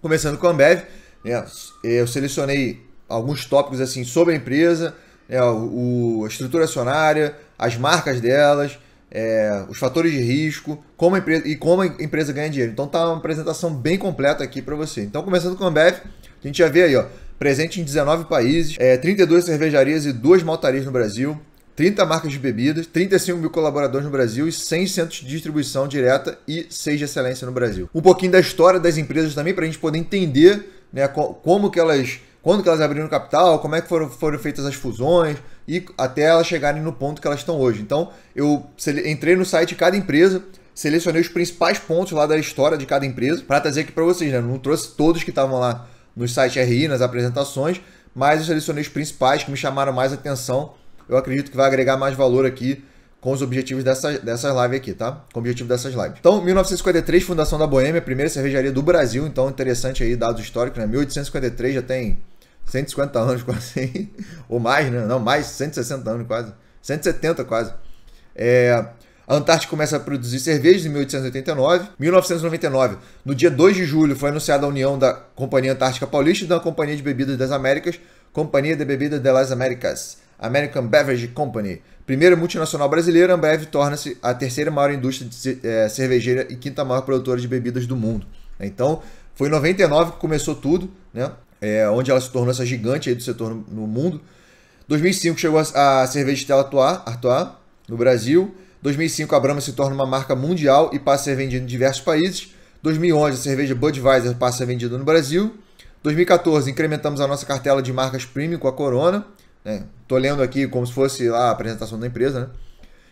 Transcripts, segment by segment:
Começando com a Ambev, né, eu selecionei alguns tópicos assim sobre a empresa, né, a estrutura acionária, as marcas delas, os fatores de risco, como a empresa ganha dinheiro. Então tá uma apresentação bem completa aqui para você. Então começando com a Ambev, a gente já vê aí, ó, presente em 19 países, 32 cervejarias e 2 maltarias no Brasil, 30 marcas de bebidas, 35 mil colaboradores no Brasil e 100 centros de distribuição direta e 6 de excelência no Brasil. Um pouquinho da história das empresas também, para a gente poder entender, né, quando que elas abriram capital, como é que foram feitas as fusões e até elas chegarem no ponto que elas estão hoje. Então, eu entrei no site de cada empresa, selecionei os principais pontos lá da história de cada empresa para trazer aqui para vocês, né? Não trouxe todos que estavam lá no site RI, nas apresentações, mas eu selecionei os principais que me chamaram mais atenção. Eu acredito que vai agregar mais valor aqui com os objetivos dessas lives aqui, tá? Com o objetivo dessas lives. Então, 1953, fundação da Boêmia, primeira cervejaria do Brasil. Então, interessante aí, dados históricos, né? 1853 já tem 150 anos quase, ou mais, né? Não, mais, 160 anos quase. 170 quase. A Antártica começa a produzir cervejas em 1889. 1999, no dia 2 de julho, foi anunciada a união da Companhia Antártica Paulista e da Companhia de Bebidas das Américas, Companhia de Bebidas de las Américas, American Beverage Company. Primeira multinacional brasileira, a Ambev torna-se a terceira maior indústria cervejeira e quinta maior produtora de bebidas do mundo. Então, foi em 99 que começou tudo, né? Onde ela se tornou essa gigante aí do setor no mundo. 2005 chegou a cerveja Stella Artois no Brasil. 2005 a Brahma se torna uma marca mundial e passa a ser vendida em diversos países. 2011 a cerveja Budweiser passa a ser vendida no Brasil. 2014 incrementamos a nossa cartela de marcas premium com a Corona. Tô lendo aqui como se fosse lá a apresentação da empresa, né?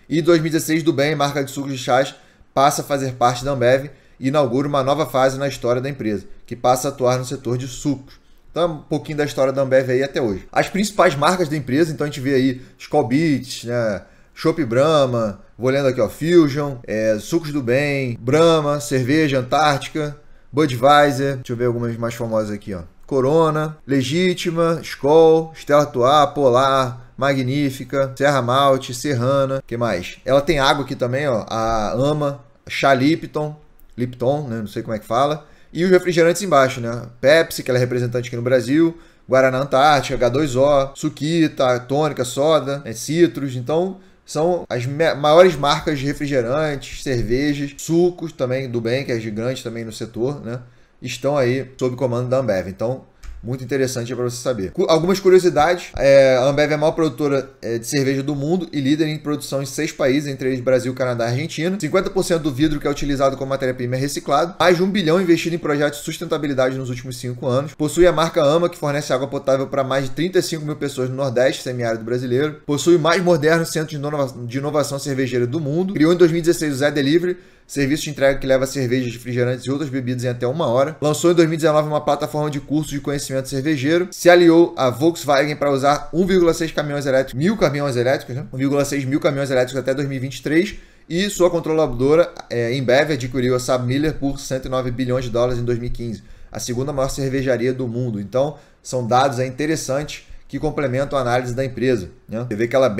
E 2016 do Bem, marca de sucos de chás, passa a fazer parte da Ambev e inaugura uma nova fase na história da empresa, que passa a atuar no setor de sucos. Então, um pouquinho da história da Ambev aí até hoje. As principais marcas da empresa, então a gente vê aí Skol Beats, né? Chopp Brahma, vou lendo aqui, ó, Fusion, Sucos do Bem, Brahma, Cerveja Antártica, Budweiser, deixa eu ver algumas mais famosas aqui, ó. Corona, Legítima, Skol, Stella Artois, Polar, Magnífica, Serra Malte, Serrana, o que mais? Ela tem água aqui também, ó, a Ama, Chá Lipton, né, não sei como é que fala, e os refrigerantes embaixo, né, Pepsi, que ela é representante aqui no Brasil, Guaraná Antártica, H2O, Suquita, Tônica, Soda, Citrus, então são as maiores marcas de refrigerantes, cervejas, sucos também do Bem, que é gigante também no setor, né? Estão aí sob comando da Ambev. Então, muito interessante para você saber. Algumas curiosidades. A Ambev é a maior produtora de cerveja do mundo e líder em produção em 6 países, entre eles Brasil, Canadá e Argentina. 50% do vidro que é utilizado como matéria-prima é reciclado. Mais de 1 bilhão investido em projetos de sustentabilidade nos últimos 5 anos. Possui a marca Ama, que fornece água potável para mais de 35 mil pessoas no Nordeste, semiárido brasileiro. Possui o mais moderno centro de inovação cervejeira do mundo. Criou em 2016 o Zé Delivery, serviço de entrega que leva cervejas, refrigerantes e outras bebidas em até 1 hora. Lançou em 2019 uma plataforma de cursos de conhecimento cervejeiro. Se aliou à Volkswagen para usar 1,6 caminhões elétricos, 1.000 caminhões elétricos, né? 1,6 mil caminhões elétricos até 2023. E sua controladora, Embev, adquiriu a SABMiller por 109 bilhões de dólares em 2015. A segunda maior cervejaria do mundo. Então, são dados interessantes que complementam a análise da empresa, né? Você vê que ela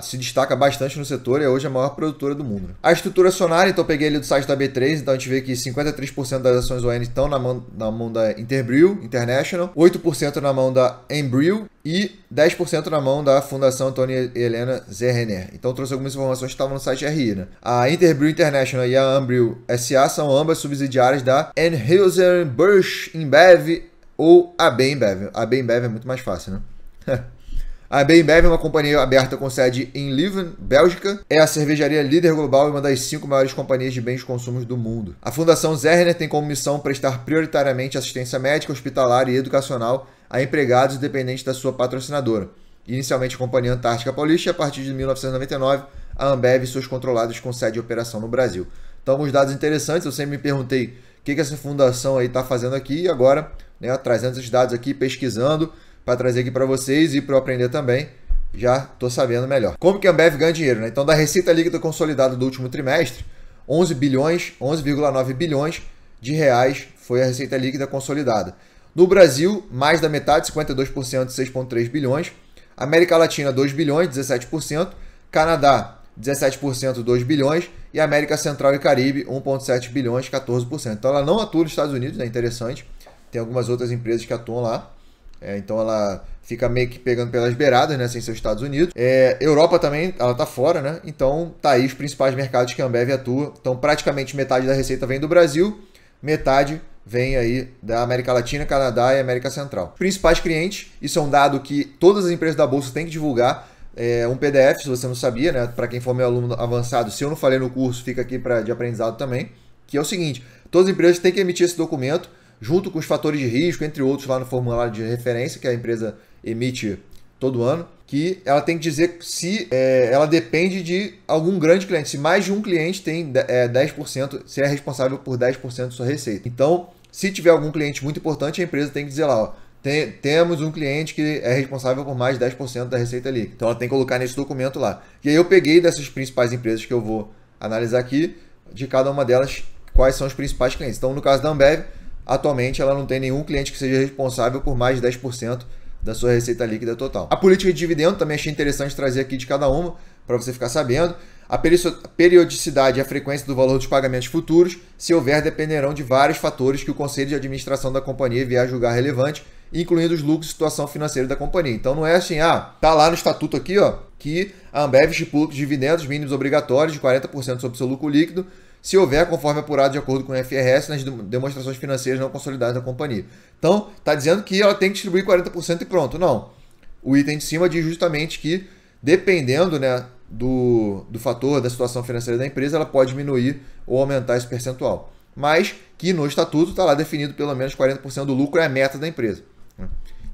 se destaca bastante no setor e é hoje a maior produtora do mundo. A estrutura acionária, então eu peguei ali do site da B3, então a gente vê que 53% das ações ON estão na mão da Interbrew International, 8% na mão da Embrew e 10% na mão da Fundação Antônio e Helena Zerrener. Então trouxe algumas informações que estavam no site RI, né? A Interbrew International e a Embrew SA são ambas subsidiárias da Anheuser-Busch InBev ou AB InBev. AB InBev é muito mais fácil, né? A AB InBev é uma companhia aberta com sede em Leuven, Bélgica. É a cervejaria líder global e uma das 5 maiores companhias de bens de consumo do mundo. A Fundação Zerner tem como missão prestar prioritariamente assistência médica, hospitalar e educacional a empregados e dependentes da sua patrocinadora. Inicialmente a Companhia Antártica Paulista e a partir de 1999 a Ambev e suas controladas com sede e operação no Brasil. Então, alguns dados interessantes. Eu sempre me perguntei o que essa fundação aí está fazendo aqui e agora, né, trazendo esses dados aqui, pesquisando para trazer aqui para vocês e para eu aprender também, já estou sabendo melhor. Como que a Ambev ganha dinheiro, né? Então, da receita líquida consolidada do último trimestre, 11,9 bilhões de reais foi a receita líquida consolidada. No Brasil, mais da metade, 52%, 6,3 bilhões. América Latina, 2 bilhões, 17%. Canadá, 17%, 2 bilhões, e América Central e Caribe, 1,7 bilhões, 14%. Então ela não atua nos Estados Unidos, é interessante. Tem algumas outras empresas que atuam lá. Então ela fica meio que pegando pelas beiradas, né, sem ser os Estados Unidos. Europa também, ela tá fora, né? Então tá aí os principais mercados que a Ambev atua. Então praticamente metade da receita vem do Brasil, metade vem aí da América Latina, Canadá e América Central. Os principais clientes, isso é um dado que todas as empresas da Bolsa têm que divulgar. Um PDF, se você não sabia, né? Para quem for meu aluno avançado, se eu não falei no curso, fica aqui de aprendizado também, que é o seguinte: todas as empresas têm que emitir esse documento, junto com os fatores de risco, entre outros, lá no formulário de referência que a empresa emite todo ano, que ela tem que dizer se ela depende de algum grande cliente, se mais de um cliente tem 10%, se é responsável por 10% da sua receita. Então, se tiver algum cliente muito importante, a empresa tem que dizer lá, ó, temos um cliente que é responsável por mais de 10% da receita líquida. Então ela tem que colocar nesse documento lá. E aí eu peguei dessas principais empresas que eu vou analisar aqui, de cada uma delas, quais são os principais clientes. Então no caso da Ambev, atualmente ela não tem nenhum cliente que seja responsável por mais de 10% da sua receita líquida total. A política de dividendo também achei interessante trazer aqui de cada uma, para você ficar sabendo. A periodicidade e a frequência do valor dos pagamentos futuros, se houver, dependerão de vários fatores que o Conselho de Administração da companhia vier a julgar relevante, incluindo os lucros e situação financeira da companhia. Então não é assim, tá lá no estatuto aqui, ó, que a Ambev estipula os dividendos mínimos obrigatórios de 40% sobre seu lucro líquido, se houver, conforme apurado de acordo com o FRS, nas demonstrações financeiras não consolidadas da companhia. Então, está dizendo que ela tem que distribuir 40% e pronto. Não. O item de cima diz justamente que, dependendo, né, do fator, da situação financeira da empresa, ela pode diminuir ou aumentar esse percentual. Mas que no estatuto está lá definido pelo menos 40% do lucro é a meta da empresa.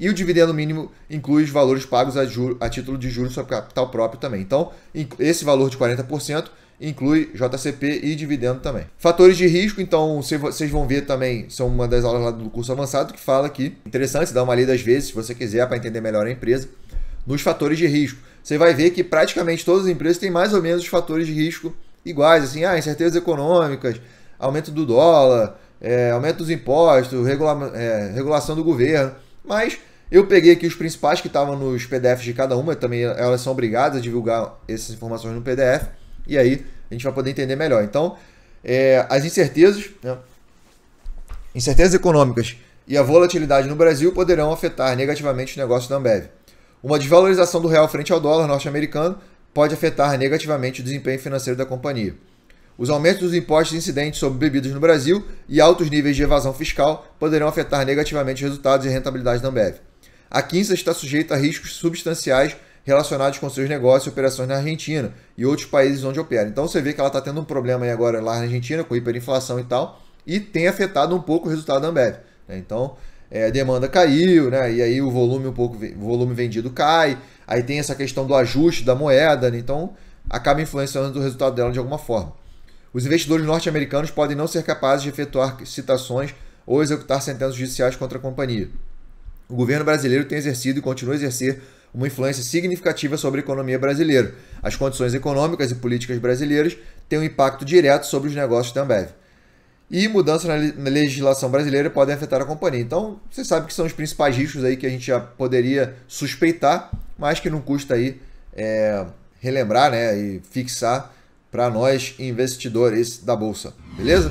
E o dividendo mínimo inclui os valores pagos a título de juros sobre capital próprio também. Então, esse valor de 40% inclui JCP e dividendo também. Fatores de risco, então, vocês vão ver também, são uma das aulas lá do curso avançado que fala aqui. Interessante, dá uma lida às vezes, se você quiser, para entender melhor a empresa. Nos fatores de risco, você vai ver que praticamente todas as empresas têm mais ou menos os fatores de risco iguais, assim, incertezas econômicas, aumento do dólar, aumento dos impostos, regulação do governo. Mas eu peguei aqui os principais que estavam nos PDFs de cada uma, também elas são obrigadas a divulgar essas informações no PDF, e aí a gente vai poder entender melhor. Então, as incertezas, né, incertezas econômicas e a volatilidade no Brasil poderão afetar negativamente os negócios da Ambev. Uma desvalorização do real frente ao dólar norte-americano pode afetar negativamente o desempenho financeiro da companhia. Os aumentos dos impostos incidentes sobre bebidas no Brasil e altos níveis de evasão fiscal poderão afetar negativamente os resultados e rentabilidade da Ambev. A Quinsa está sujeita a riscos substanciais relacionados com seus negócios e operações na Argentina e outros países onde opera. Então você vê que ela está tendo um problema aí agora lá na Argentina, com hiperinflação e tal, e tem afetado um pouco o resultado da Ambev. Então, a demanda caiu, né? E aí o volume vendido cai, aí tem essa questão do ajuste da moeda, né? Então acaba influenciando o resultado dela de alguma forma. Os investidores norte-americanos podem não ser capazes de efetuar citações ou executar sentenças judiciais contra a companhia. O governo brasileiro tem exercido e continua a exercer uma influência significativa sobre a economia brasileira. As condições econômicas e políticas brasileiras têm um impacto direto sobre os negócios da Ambev. E mudanças na legislação brasileira podem afetar a companhia. Então, você sabe que são os principais riscos aí que a gente já poderia suspeitar, mas que não custa aí relembrar, né, e fixar para nós investidores da Bolsa. Beleza?